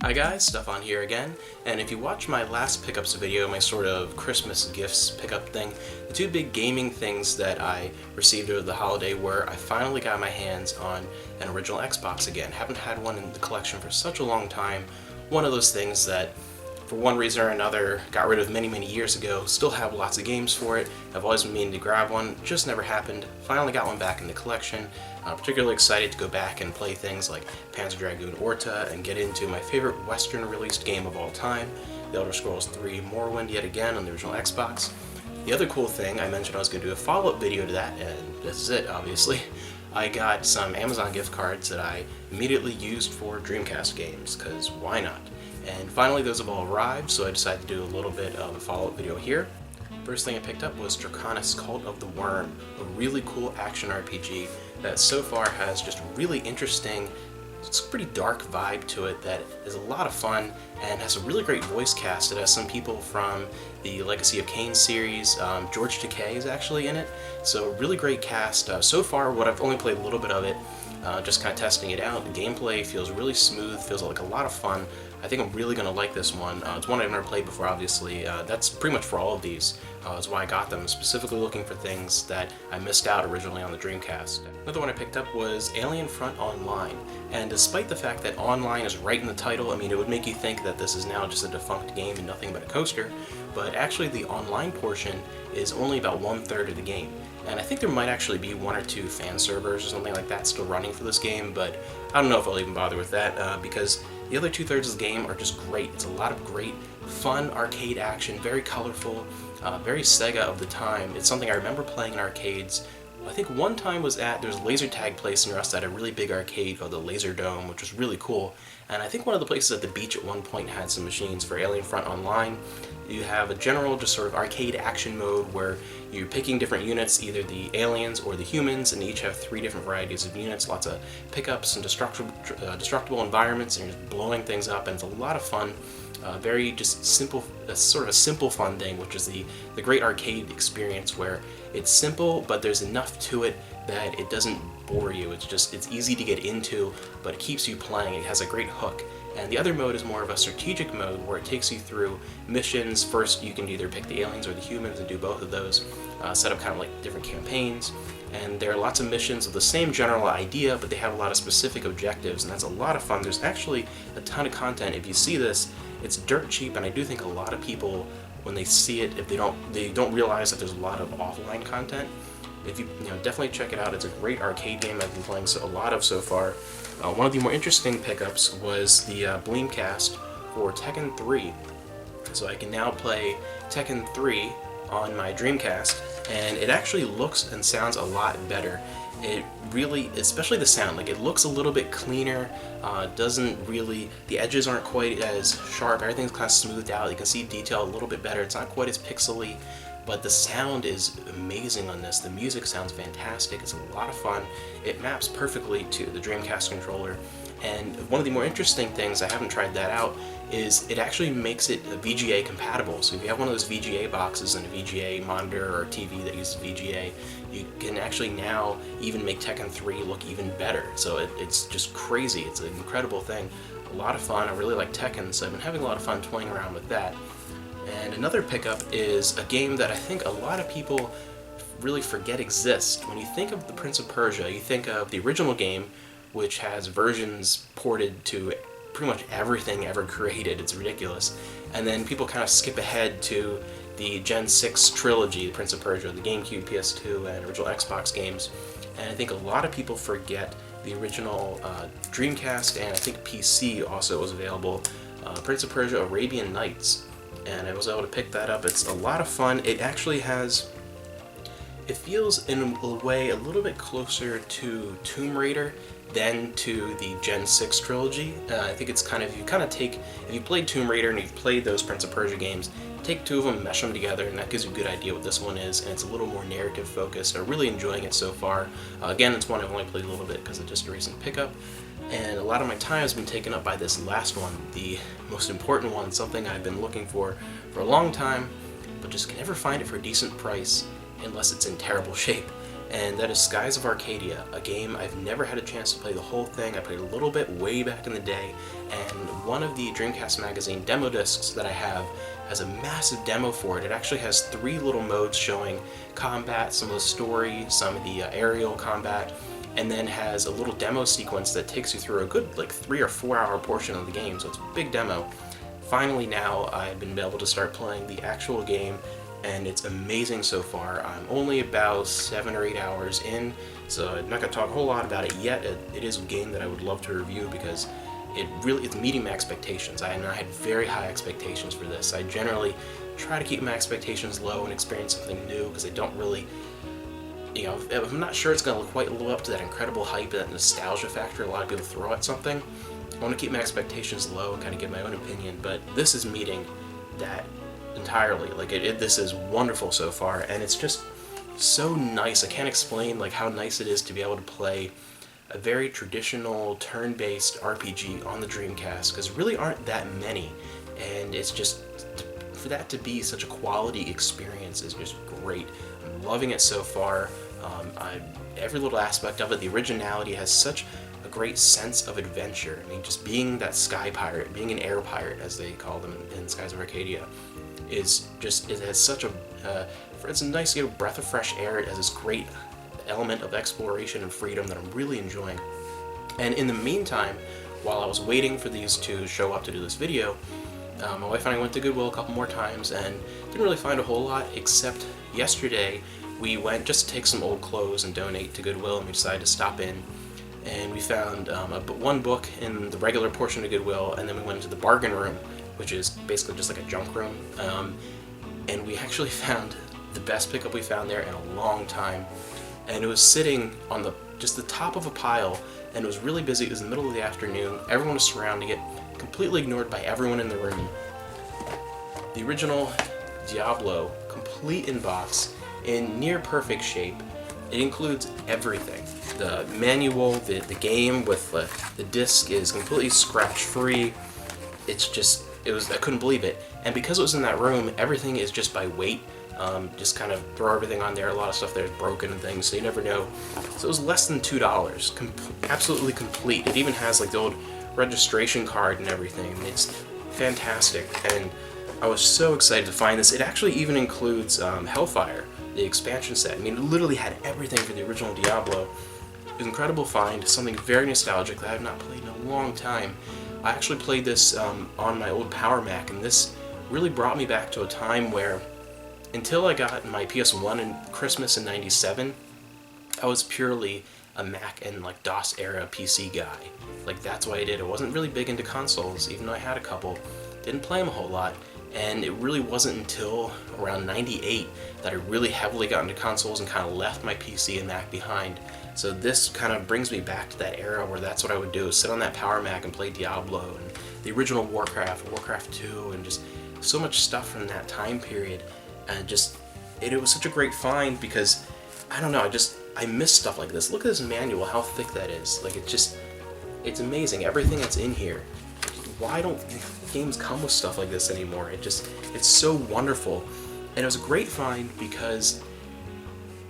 Hi guys, Stefan here again, and if you watched my last pickups video, my sort of Christmas gifts pickup thing, the two big gaming things that I received over the holiday were I finally got my hands on an original Xbox again. Haven't had one in the collection for such a long time. One of those things that for one reason or another got rid of many years ago, still have lots of games for it. I've always been meaning to grab one, just never happened. Finally got one back in the collection. Particularly excited to go back and play things like Panzer Dragoon Orta and get into my favorite Western released game of all time, The Elder Scrolls 3 Morrowind yet again on the original Xbox. The other cool thing, I mentioned I was going to do a follow-up video to that, and this is it obviously. I got some Amazon gift cards that I immediately used for Dreamcast games, because why not? And finally those have all arrived, so I decided to do a little bit of a follow-up video here. First thing I picked up was Draconis Cult of the Worm, a really cool action RPG that so far has just a really interesting, it's a pretty dark vibe to it that is a lot of fun and has a really great voice cast. It has some people from the Legacy of Kain series. George Takei is actually in it, so really great cast. So far, what I've only played a little bit of it, just kind of testing it out. The gameplay feels really smooth, feels like a lot of fun. I think I'm really going to like this one. It's one I've never played before, obviously. That's pretty much for all of these. That's why I got them, specifically looking for things that I missed out originally on the Dreamcast. Another one I picked up was Alien Front Online. And despite the fact that online is right in the title, I mean, it would make you think that this is now just a defunct game and nothing but a coaster, but actually the online portion is only about 1/3 of the game. And I think there might actually be 1 or 2 fan servers or something like that still running for this game, but I don't know if I'll even bother with that, because the other 2/3 of the game are just great. It's a lot of great, fun arcade action, very colorful, very Sega of the time. It's something I remember playing in arcades. I think one time there's a laser tag place near us that had a really big arcade called the Laser Dome, which was really cool. And I think one of the places at the beach at one point had some machines for Alien Front Online. You have a general just sort of arcade action mode where you're picking different units, either the aliens or the humans, and each have 3 different varieties of units, lots of pickups and destructible environments, and you're just blowing things up, and it's a lot of fun. Very just simple, sort of a simple fun thing, which is the great arcade experience where it's simple, but there's enough to it that it doesn't bore you. It's easy to get into, but it keeps you playing. It has a great hook. And the other mode is more of a strategic mode where it takes you through missions. First, you can either pick the aliens or the humans and do both of those, set up kind of like different campaigns. And there are lots of missions with the same general idea, but they have a lot of specific objectives, and that's a lot of fun. There's actually a ton of content. If you see this, it's dirt cheap, and I do think a lot of people, when they see it, if they don't realize that there's a lot of offline content. If you definitely check it out. It's a great arcade game I've been playing a lot of so far. One of the more interesting pickups was the Dreamcast for Tekken 3. So I can now play Tekken 3 on my Dreamcast, and it actually looks and sounds a lot better. It really, especially the sound, like it looks a little bit cleaner, the edges aren't quite as sharp, everything's kind of smoothed out, you can see detail a little bit better, it's not quite as pixely, but the sound is amazing on this. The music sounds fantastic, it's a lot of fun, it maps perfectly to the Dreamcast controller, and one of the more interesting things, I haven't tried that out, is it actually makes it VGA compatible. So if you have one of those VGA boxes and a VGA monitor or TV that uses VGA, you can actually now even make Tekken 3 look even better. So it's just crazy. It's an incredible thing. A lot of fun. I really like Tekken, so I've been having a lot of fun toying around with that. And another pickup is a game that I think a lot of people really forget exists. When you think of the Prince of Persia, you think of the original game, which has versions ported to pretty much everything ever created. It's ridiculous. And then people kind of skip ahead to the Gen 6 trilogy, the Prince of Persia, the GameCube, PS2, and original Xbox games. And I think a lot of people forget the original Dreamcast, and I think PC also was available, Prince of Persia Arabian Nights. And I was able to pick that up. It's a lot of fun. It actually it feels in a way a little bit closer to Tomb Raider than to the Gen 6 trilogy. I think it's if you played Tomb Raider and you've played those Prince of Persia games, take 2 of them, mesh them together, and that gives you a good idea what this one is, and it's a little more narrative focused. I'm really enjoying it so far. Again, it's one I've only played a little bit because it's just a recent pickup, and a lot of my time has been taken up by this last one, the most important one, something I've been looking for a long time, but just can never find it for a decent price. unless it's in terrible shape. And that is Skies of Arcadia, a game I've never had a chance to play the whole thing. I played a little bit way back in the day, and one of the Dreamcast magazine demo discs that I have has a massive demo for it. It actually has 3 little modes showing combat, some of the story, some of the aerial combat, and then has a little demo sequence that takes you through a good like 3 or 4 hour portion of the game, so it's a big demo. Finally now I've been able to start playing the actual game, and it's amazing so far. I'm only about 7 or 8 hours in, so I'm not going to talk a whole lot about it yet. It is a game that I would love to review because it's meeting my expectations. I had very high expectations for this. I generally try to keep my expectations low and experience something new because I don't really, if I'm not sure it's going to quite live up to that incredible hype, that nostalgia factor a lot of people throw at something, I want to keep my expectations low and kind of give my own opinion, but this is meeting that entirely. Like this is wonderful so far, and it's just so nice. I can't explain like how nice it is to be able to play a very traditional turn-based RPG on the Dreamcast, because really aren't that many, and it's just, for that to be such a quality experience is just great. I'm loving it so far. Every little aspect of it, the originality has such a great sense of adventure. I mean, just being that sky pirate, being an air pirate as they call them in Skies of Arcadia, is just, it has such a, it's a nice breath of fresh air. It has this great element of exploration and freedom that I'm really enjoying. And in the meantime, while I was waiting for these to show up to do this video, my wife and I went to Goodwill a couple more times and didn't really find a whole lot, except yesterday we went just to take some old clothes and donate to Goodwill, and we decided to stop in, and we found one book in the regular portion of Goodwill, and then we went into the bargain room, which is basically just like a junk room, and we actually found the best pickup we found there in a long time. And it was sitting on just the top of a pile, and it was really busy. It was the middle of the afternoon. Everyone was surrounding it, completely ignored by everyone in the room. The original Diablo, complete in box, in near perfect shape. It includes everything. The manual, the game with the disc is completely scratch-free. It's just, I couldn't believe it. And because it was in that room, everything is just by weight. Just kind of throw everything on there. A lot of stuff there is broken and things, so you never know. So it was less than $2, absolutely complete. It even has like the old registration card and everything. It's fantastic, and I was so excited to find this. It actually even includes Hellfire, the expansion set. I mean, it literally had everything for the original Diablo. It was an incredible find, something very nostalgic that I have not played in a long time. I actually played this on my old Power Mac, and this really brought me back to a time where, until I got my PS1 in Christmas in '97, I was purely a Mac and like DOS era PC guy. Like that's what I did. I wasn't really big into consoles, even though I had a couple. Didn't play them a whole lot, and it really wasn't until around '98 that I really heavily got into consoles and kind of left my PC and Mac behind. So this kind of brings me back to that era where that's what I would do, sit on that Power Mac and play Diablo and the original Warcraft, Warcraft 2, and just so much stuff from that time period. And just, it was such a great find because, I don't know, I miss stuff like this. Look at this manual, how thick that is. Like, it's amazing, everything that's in here. Why don't games come with stuff like this anymore? It's so wonderful. And it was a great find because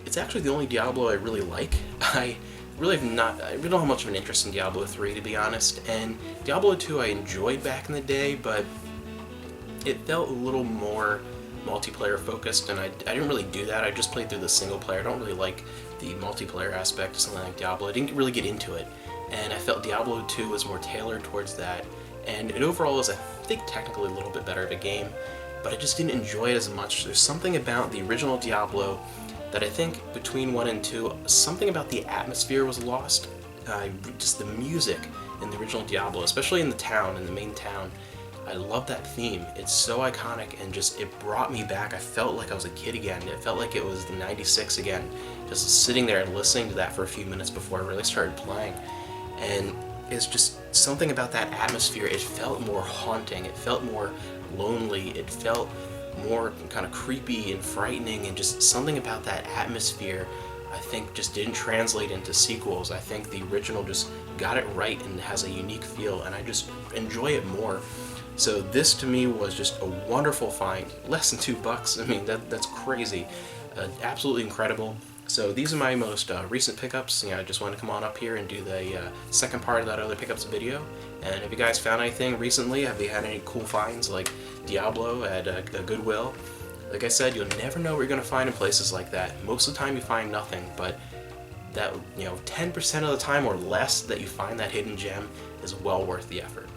it's actually the only Diablo I really like. I really don't have much of an interest in Diablo 3, to be honest. And Diablo 2 I enjoyed back in the day, but it felt a little more multiplayer focused, and I didn't really do that. I just played through the single player. I don't really like the multiplayer aspect of something like Diablo. I didn't really get into it, and I felt Diablo 2 was more tailored towards that, and it overall is, I think, technically a little bit better of a game, but I just didn't enjoy it as much. There's something about the original Diablo that I think between 1 and 2, something about the atmosphere was lost. Just the music in the original Diablo, especially in the main town, I love that theme. It's so iconic, and just, it brought me back. I felt like I was a kid again. It felt like it was the '96 again, just sitting there and listening to that for a few minutes before I really started playing. And it's just something about that atmosphere. It felt more haunting. It felt more lonely. It felt more kind of creepy and frightening, and just something about that atmosphere I think just didn't translate into sequels. I think the original just got it right and has a unique feel, and I just enjoy it more. So this to me was just a wonderful find. Less than $2. I mean, that's crazy. absolutely incredible. So these are my most recent pickups. I just wanted to come on up here and do the second part of that other pickups video. And have you guys found anything recently? Have you had any cool finds like Diablo at the Goodwill? Like I said, you'll never know what you're going to find in places like that. Most of the time you find nothing, but that 10% of the time or less that you find that hidden gem is well worth the effort.